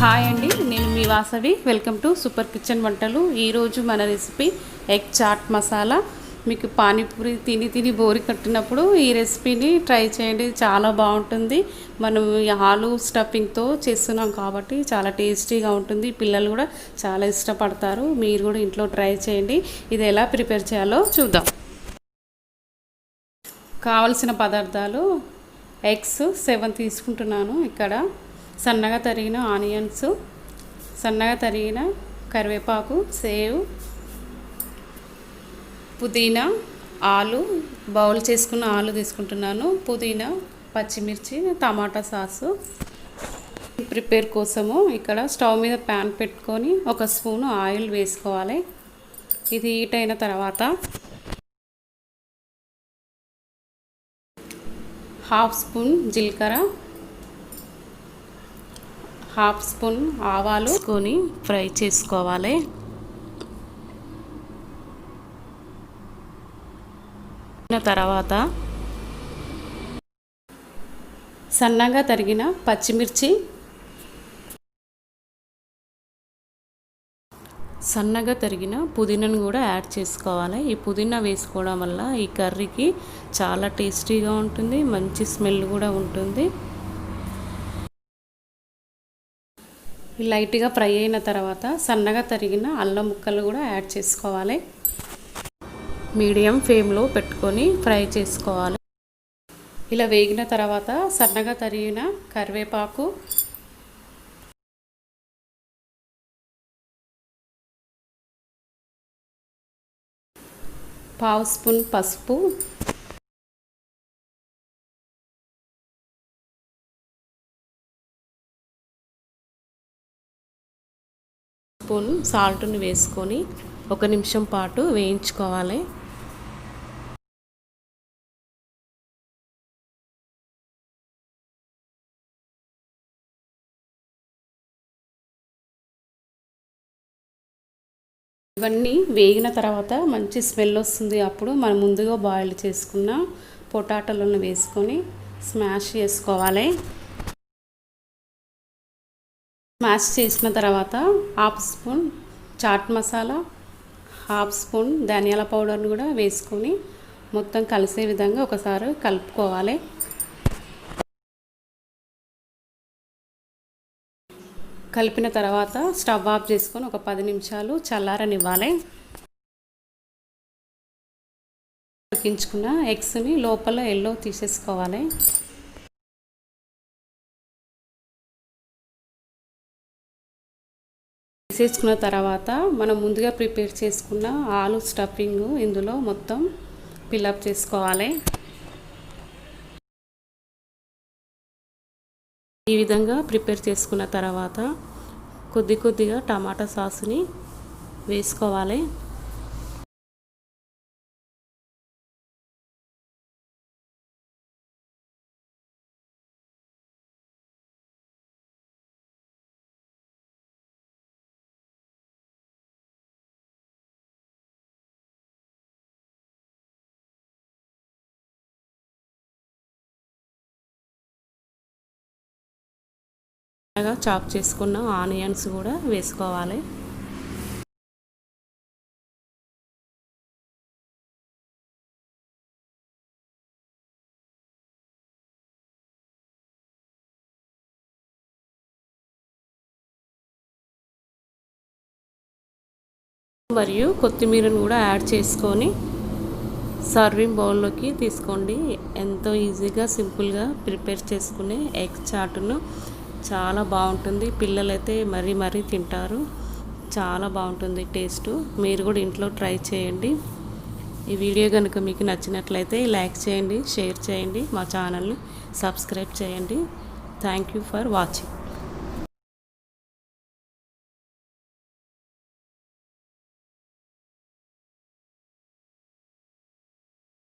Hi అండి, నేను మీ Vasavi. Welcome to super kitchen వంటలు. ఈరోజు మన రెసిపీ ఎగ్ చాట్ మసాలా. మీకు పానీపూరి తిని తిని బోరి కట్టినప్పుడు ఈ రెసిపీని ట్రై చేయండి, చాలా బాగుంటుంది. మనం ఆలు స్టఫింగ్తో చేస్తున్నాం కాబట్టి చాలా టేస్టీగా ఉంటుంది. పిల్లలు కూడా చాలా ఇష్టపడతారు. మీరు కూడా ఇంట్లో ట్రై చేయండి. ఇది ఎలా ప్రిపేర్ చేయాలో చూద్దాం. కావలసిన పదార్థాలు: ఎగ్స్ 7 తీసుకుంటున్నాను. ఇక్కడ సన్నగా తరిగిన ఆనియన్స్, సన్నగా తరిగిన కరివేపాకు, సేవ్, పుదీనా, ఆలు బౌల్ చేసుకున్న ఆలు తీసుకుంటున్నాను, పుదీనా, పచ్చిమిర్చి, టమాటా సాసు. ప్రిపేర్ కోసము ఇక్కడ స్టవ్ మీద ప్యాన్ పెట్టుకొని 1 స్పూను ఆయిల్ వేసుకోవాలి. ఇది హీట్ అయిన తర్వాత 1/2 స్పూన్ జీలకర్ర, 1/2 స్పూన్ ఆవాలు కొని ఫ్రై చేసుకోవాలి. తర్వాత సన్నగా తరిగిన పచ్చిమిర్చి, సన్నగా తరిగిన పుదీనాను కూడా యాడ్ చేసుకోవాలి. ఈ పుదీనా వేసుకోవడం వల్ల ఈ కర్రీకి చాలా టేస్టీగా ఉంటుంది, మంచి స్మెల్ కూడా ఉంటుంది. లైట్గా ఫ్రై అయిన తర్వాత సన్నగా తరిగిన అల్లం ముక్కలు కూడా యాడ్ చేసుకోవాలి. మీడియం ఫ్లేమ్లో పెట్టుకొని ఫ్రై చేసుకోవాలి. ఇలా వేగిన తర్వాత సన్నగా తరిగిన కరివేపాకు, పావు స్పూన్ పసుపు, స్పూన్ సాల్ట్ని వేసుకొని 1 నిమిషం పాటు వేయించుకోవాలి. ఇవన్నీ వేగిన తర్వాత మంచి స్మెల్ వస్తుంది. అప్పుడు మనం ముందుగా బాయిల్ చేసుకున్న పొటాటోలను వేసుకొని స్మాష్ చేసుకోవాలి. స్మాష్ చేసిన తర్వాత 1/2 స్పూన్ చాట్ మసాలా, 1/2 స్పూన్ ధనియాల పౌడర్ని కూడా వేసుకొని మొత్తం కలిసే విధంగా ఒకసారి కలుపుకోవాలి. కలిపిన తర్వాత స్టవ్ ఆఫ్ చేసుకొని ఒక 10 నిమిషాలు చల్లారనివ్వాలి. ఉడికించుకున్న ఎగ్స్ని లోపల ఎల్లో తీసేసుకోవాలి. తీసేసుకున్న తర్వాత మనం ముందుగా ప్రిపేర్ చేసుకున్న ఆలు స్టఫింగ్ ఇందులో మొత్తం ఫిల్అప్ చేసుకోవాలి. ఈ విధంగా ప్రిపేర్ చేసుకున్న తర్వాత కొద్దిగా టమాటా సాసుని వేసుకోవాలి. చాప్ చేసుకున్న ఆనియన్స్ కూడా వేసుకోవాలి. మరియు కొత్తిమీరను కూడా యాడ్ చేసుకొని సర్వింగ్ బౌల్లోకి తీసుకోండి. ఎంతో ఈజీగా సింపుల్గా ప్రిపేర్ చేసుకునే ఎగ్ చాటును చాలా బాగుంటుంది. పిల్లలైతే మరీ తింటారు. చాలా బాగుంటుంది టేస్ట్. మీరు కూడా ఇంట్లో ట్రై చేయండి. ఈ వీడియో కనుక మీకు నచ్చినట్లయితే లైక్ చేయండి, షేర్ చేయండి, మా ఛానల్ని సబ్స్క్రైబ్ చేయండి. Thank you for watching.